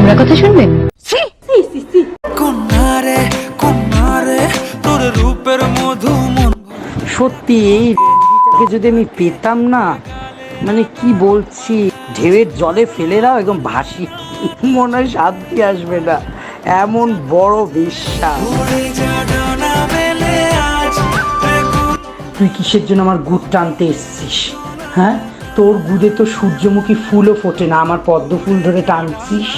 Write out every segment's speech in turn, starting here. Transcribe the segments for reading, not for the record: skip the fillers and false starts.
নোংরা কথা শুনবেন? সত্যি এই কে যদি আমি পেতাম না, মানে কি বলছি, ঢেউয়ের জলে ফেলে দাও একদম ভাসি, মনে হয় শান্তি আসবে না, এমন বড় বিশ্বাস। তুই কিসের জন্য আমার গুড় টানতে এসছিস? হ্যাঁ, তোর গুড়ে তো সূর্যমুখী ফুলও ফোটে না, আমার পদ্ম ফুল ধরে টানছিস।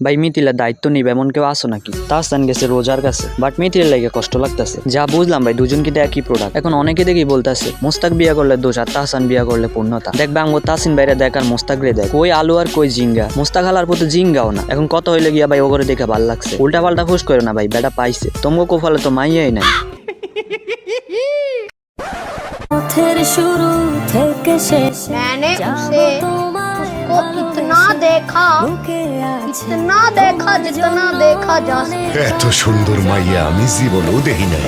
ভাই মিথিলার দায়িত্ব নিবে এমন কেউ আসো নাকি? তাহসান গেছে রোজার কাছে, বাট মিথিলার লাগে কষ্ট লাগতেছে। যা বুঝলাম ভাই, দুজন কিন্তু একই প্রোডাক্ট। এখন অনেকে দেখি বলতেছে মোস্তাক বিয়া করলে দোষ আর তাহসান বিয়া করলে পূর্ণতা। দেখবে আঙ্গো তাসিন বাইরে দেখ আর মোস্তাক রে দেখ, কই আলু আর কই জিঙ্গা। মোস্তাক হালার প্রতি জিঙ্গাও না। এখন কত হইলে গিয়া ভাই ওগরে দেখে ভাল লাগছে। উল্টা পাল্টা ফুস করে না ভাই, বেটা পাইছে। তোমগো কোফালে তো মাইয়াই নাই। शुरू থেকে শেষ मैंने उसे उसको इतना देखा जितना देखा जा सकता। এত সুন্দর মাইয়া আমি জীবনেও দেখি নাই।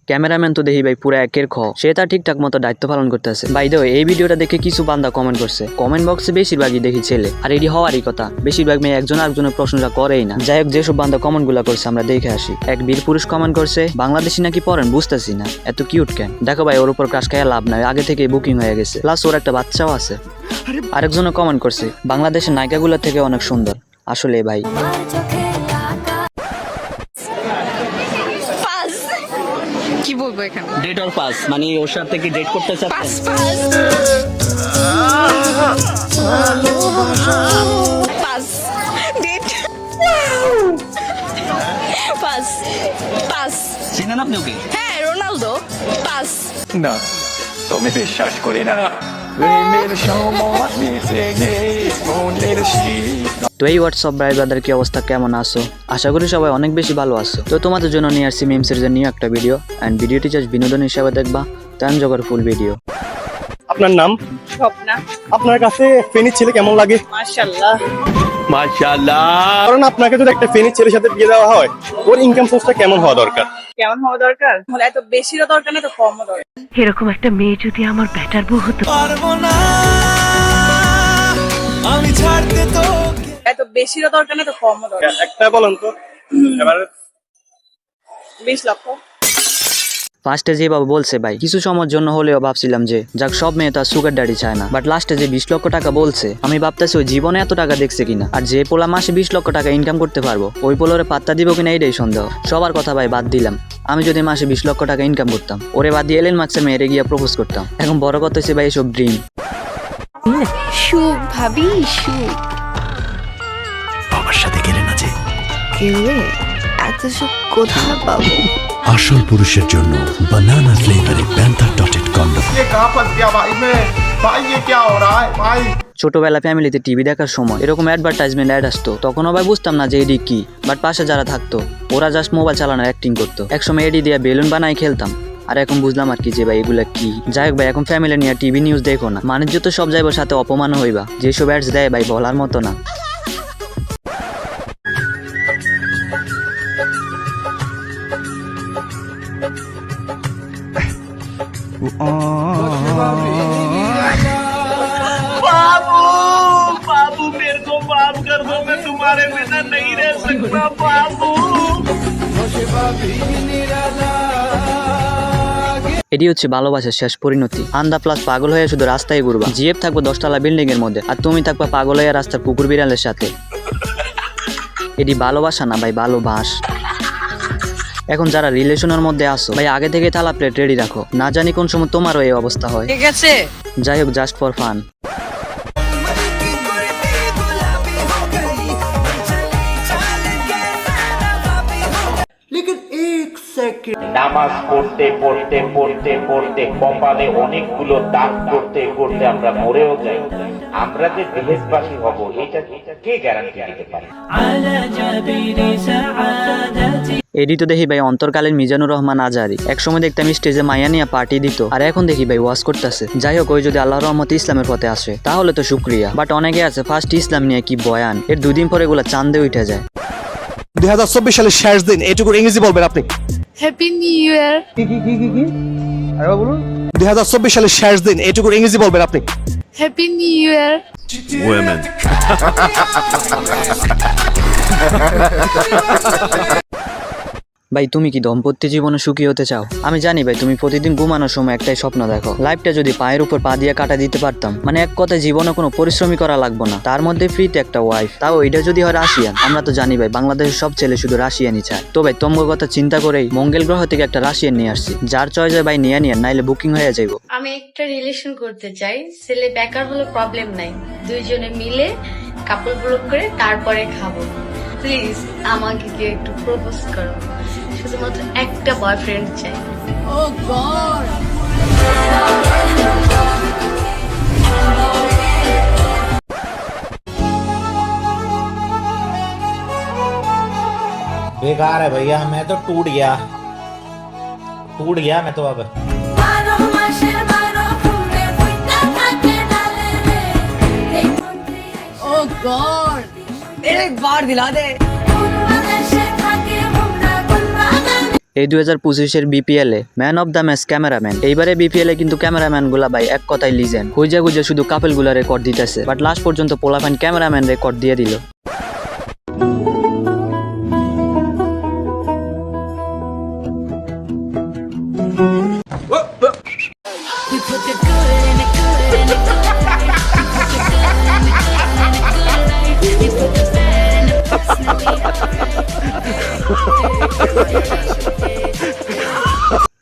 ক্যামেরাম্যান তো দেখি ভাই পুরো একের খ, সে তার ঠিকঠাক মতো দায়িত্ব পালন করতেছে। বাই দ্য ওয়ে, এই ভিডিওটা দেখে কিছু বান্দা কমেন্ট করছে। কমেন্ট বক্সে বেশিরভাগই দেখি ছেলে, আর এটি হওয়ারই কথা। বেশিরভাগ মেয়ে একজন আরেকজনের প্রশংসা করেই না। যাই হোক, যেসব বান্দা কমেন্ট গুলা করছে আমরা দেখে আসি। এক বীর পুরুষ কমেন্ট করছে, বাংলাদেশি নাকি পড়েন বুঝতেছি না, এত কিউট কেন? দেখো ভাই, ওর উপর ক্রাশ খাইয়া লাভ নাই, আগে থেকে বুকিং হয়ে গেছে, প্লাস ওর একটা বাচ্চাও আছে। আরেকজনে কমেন্ট করছে, বাংলাদেশের নায়িকাগুলোর থেকে অনেক সুন্দর। আসলে ভাই কি বলবো এখানে? ডেট অর পাস, মানে ওর সাথে কি ডেট করতে চাচ্ছেন? Pass date pass pass. চিনেন আপনি ওকে? হ্যাঁ, রোনালদো। পাস। না, তুমি বিশ্বাস করি না। প্রেমের সময় মিশে গেছে মনের শীত। তো এই হোয়াটসঅ্যাপ ভাই ব্রাদার, কি অবস্থা, কেমন আছো? আশা করি সবাই অনেক বেশি ভালো আছো। তো তোমাদের জন্য নিয়ে আসছি মিম সিরিজের নিউ একটা ভিডিও, এন্ড ভিডিওটি জাস্ট বিনোদন হিসেবে দেখবা, তো এনজয় করো ফুল ভিডিও। আপনার নাম? স্বপ্না। আপনার কাছে ফেনীর ছেলে কেমন লাগে? মাশাআল্লাহ। মাশাআল্লাহ। কারণ আপনাকে যদি একটা ফেনীর ছেলের সাথে বিয়ে দেওয়া হয়, ওর ইনকাম সোর্সটা কেমন হওয়া দরকার? কেমন হওয়া দরকার? মানে এত বেশিরও দরকার না, তো কমও দরকার। এরকম একটা মেয়ে যদি আমার ব্যাটার বউ হতো। এত বেশিরও দরকার না, তো কমও দরকার। একটা বলেন তো এবার। 20 লক্ষ। ফার্স্টে যেভাবে বলছে ভাই, কিছু সময়ের জন্য হলেও ভাবছিলাম যে যাক, সব মেয়ে তো আর সুগার ড্যাডি চায় না। বাট লাস্টে যে 20 লক্ষ টাকা বলছে, আমি ভাবতেছি ওই জীবনে এত টাকা দেখছে কিনা। আর যে পোলা মাসে 20 লক্ষ টাকা ইনকাম করতে পারবো, ওই পোলারে পাত্তা দিব কিনা এটাই সন্দেহ। সবার কথা ভাই বাদ দিলাম, আমি যদি মাসে 20 লক্ষ টাকা ইনকাম করতাম, ওরে বাদ দিয়ে এলেন মার্কসের মেয়েরে গিয়ে প্রপোজ করতাম। এখন বড় কথা হচ্ছে ভাই, এসব ড্রিম। সুখ ভাবি, সুখ। বাবার সাথে গেলে না যে কেউরে এত সুখ কোথায় পাবো? আসল পুরুষের জন্য বানানা ফ্লেভারে প্যান্থার ডটেড কন্ডম। ছোটবেলা ফ্যামিলিতে টিভি দেখার সময় এরকম অ্যাডভার্টাইজমেন্ট অ্যাড আসতো, তখন ভাই বুঝতাম না যে এডি কি। বাট পাশে যারা থাকতো ওরা জাস্ট মোবাইল চালানোর অ্যাক্টিং করতো। একসময় এডি দিয়ে বেলুন বানাই খেলতাম, আর এখন বুঝলাম আর কি যে ভাই এগুলা কি। যাই হোক ভাই, এখন ফ্যামিলি নিয়ে টিভি নিউজ দেখো না, বাণিজ্য তো সব যাইব, সাথে অপমান হইবা। যেসব অ্যাডস দেয় ভাই বলার মতো না। बाबू मेरे को माफ कर दो, मैं तुम्हारे बिना नहीं रह सकता बाबू। এটি হচ্ছে ভালোবাসার শেষ পরিণতি। আন্দা প্লাস পাগল হয়ে শুধু রাস্তায় ঘুরবা। জিএফ থাকবো 10 তলা বিল্ডিং এর মধ্যে, আর তুমি থাকবা পাগল হয়ে রাস্তার কুকুর বিড়ালের সাথে। এটি ভালোবাসা না ভাই, ভালোবাস। এখন যারা রিলেশনের মধ্যে আসো ভাই, আগে থেকে থালা প্লেট রেডি রাখো, না জানি কোন সময় তোমারও এই অবস্থা হয়। ঠিক আছে। যাই হোক, জাস্ট ফর ফান। নামাজ পড়তে পড়তে পড়তে পড়তে কপালে অনেকগুলো দাগ করতে করতে আমরা মরেও যাই। আমরা যে বেহেশতবাসী হব, এটা কে গ্যারান্টি দিতে পারে? এডি তো দেখি ভাই অন্তর্কালীন মিজানুর রহমান আজারি। একসময় দেখতাম স্টেজে মাইয়া নিয়ে পার্টি দিত, আর এখন দেখি ভাই ওয়াজ করতেছে। যাই হোক, ওই যদি আল্লাহর রহমতে ইসলামের পথে আসে তাহলে তো শুক্রিয়া। বাট অনেকে আছে ফার্স্ট ইসলাম নিয়ে কি বয়ান, এর 2 দিন পরে এগুলা চাঁদে উঠে যায়। 2024 সালের শেষ দিন, এটুকু ইংরেজি বলবেন আপনি। Happy new year. কি? আরে বলুন। 2024 সালের শেষ দিন, এটুকু ইংরেজি বলবেন আপনি। Happy new year. Women. ভাই তুমি কি দাম্পত্য জীবনে সুখী হতে চাও? আমি জানি ভাই তুমি প্রতিদিন ঘুমানোর সময় একটাই স্বপ্ন দেখো, লাইফটা যদি পায়ের উপর পা দিয়ে কাটা দিতে পারতাম, মানে এক কথায় জীবনে কোনো পরিশ্রমই করা লাগবে না, তার মধ্যে ফ্রিতে একটা ওয়াইফ, তাও এটা যদি হয় রাশিয়ান। আমরা তো জানি ভাই বাংলাদেশের সব ছেলে শুধু রাশিয়ানই চায়। তো ভাই তোমার কথা চিন্তা করেই মঙ্গল গ্রহ থেকে একটা রাশিয়ান নিয়ে আসছি, যার চয়েস ভাই নিয়ে নাইলে বুকিং হয়ে যাইব। আমি একটা রিলেশন করতে চাই, ছেলে বেকার হলে প্রবলেম নাই, দুইজনে মিলে কাপল ব্লক করে তারপরে খাবো। প্লিজ আমাকে কি একটু প্রপোজ করো, শুধুমাত্র একটা বয়ফ্রেন্ড চাই। ও গড, बेकार है भैया, मैं तो टूट गया मैं तो अब। ও গড, एक बार दिला दे। এই 2025-এর বিপিএল এ man of the match cameraman. এইবারে বিপিএল এ কিন্তু ক্যামেরাম্যান গুলা ভাই এক কথায় লিজেন্ড। খুঁজে খুঁজে শুধু কাপেল গুলা রেকর্ড দিতেছে, বাট লাস্ট পর্যন্ত পোলাফাইন ক্যামেরাম্যান রেকর্ড দিয়ে দিল।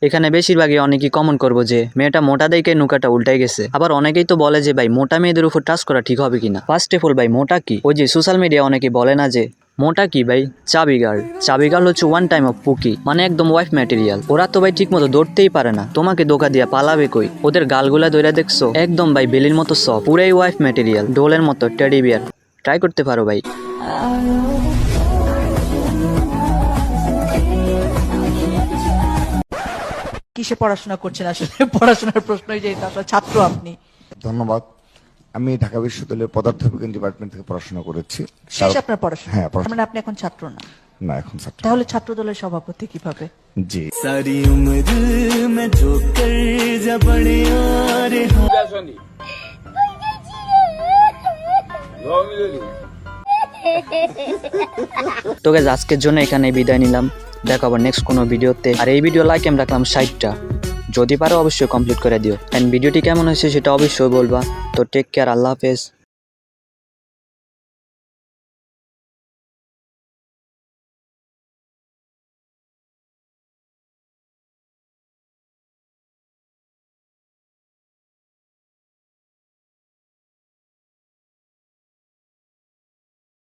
এখানে বেশিরভাগই অনেকেই কমন করবো যে মেয়েটা মোটা দেখে নুকাটা উল্টাই গেছে। আবার অনেকেই তো বলে যে ভাই মোটা মেয়েদের উপর টাচ করা ঠিক হবে কিনা। ফার্স্ট অফ অল ভাই মোটা কি? ওই যে সোশ্যাল মিডিয়া অনেকে বলে না যে মোটা কি ভাই, চাবি গার্ল হচ্ছে ওয়ান টাইম অফ পুকি, মানে একদম ওয়াইফ ম্যাটেরিয়াল। ওরা তো ভাই ঠিক মতো দৌড়তেই পারে না, তোমাকে ধোকা দিয়া পালাবে কই? ওদের গালগুলা দইরা দেখছো, একদম ভাই বেলির মতো সফট, পুরাই ওয়াইফ ম্যাটেরিয়াল, ডোলের মতো টেডি বিয়ার। ট্রাই করতে পারো ভাই। কিসে পড়াশোনা করছেন আসলে? পড়াশোনার প্রশ্নই যেহেতু আসলে ছাত্র আপনি। ধন্যবাদ। আমি ঢাকা বিশ্ববিদ্যালয়ের পদার্থবিজ্ঞান ডিপার্টমেন্ট থেকে পড়াশোনা করেছি। শেষ আপনার পড়াশোনা? হ্যাঁ, মানে আপনি এখন ছাত্র না? না, এখন ছাত্র। তাহলে ছাত্র দলের সভাপতি কিভাবে? জি। सारी उम्र में जो कर जा बड़े और তো গাইস আজকের জন্য এখানে বিদায় নিলাম, দেখা হবে নেক্সট কোনো ভিডিওতে। আর এই ভিডিও লাইক আমি রাখলাম 60টা, যদি পারো অবশ্যই কমপ্লিট করে দিও। এন্ড ভিডিওটি কেমন হয়েছে সেটা অবশ্যই বলবা। তো টেক কেয়ার, আল্লাহ হাফেজ।